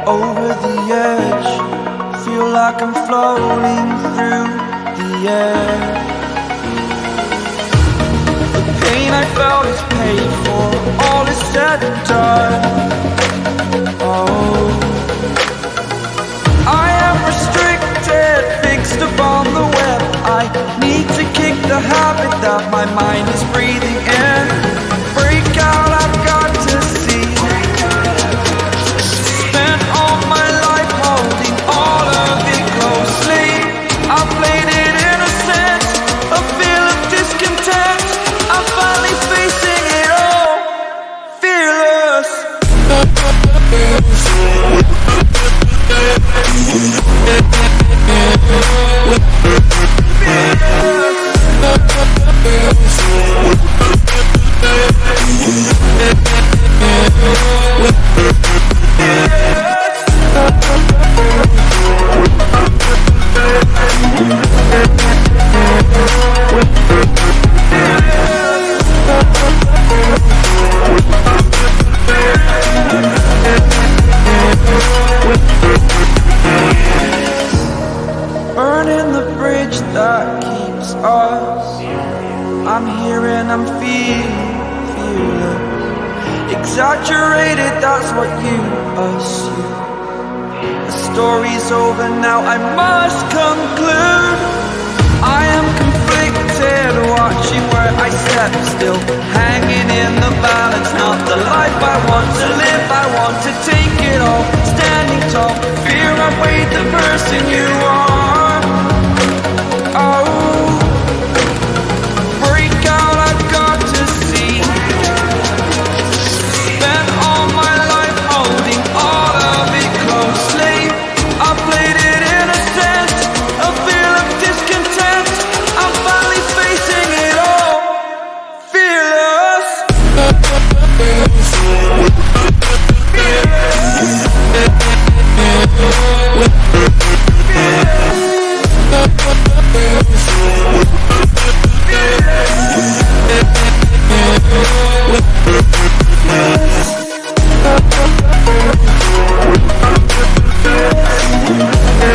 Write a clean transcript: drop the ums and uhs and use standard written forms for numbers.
Over the edge, feel like I'm floating through the air. The pain I felt is paid for, all is said and done. Oh, I am restricted, fixed upon the web. I need to kick the habit that my mind is breathing in. Break out, I've got to see. Spent all my life holding all of it closely. I played it innocent, a feel of discontent. I'm finally facing it all, fearless. Burning the bridge that keeps us. I'm here and I'm fearless. Exaggerated, that's what you assume. The story's over now, I must conclude. I am conflicted, watching where I step still, hanging in the balance. Not the life I want to live, I want to take it all. Standing tall, fear I weighed the person you are.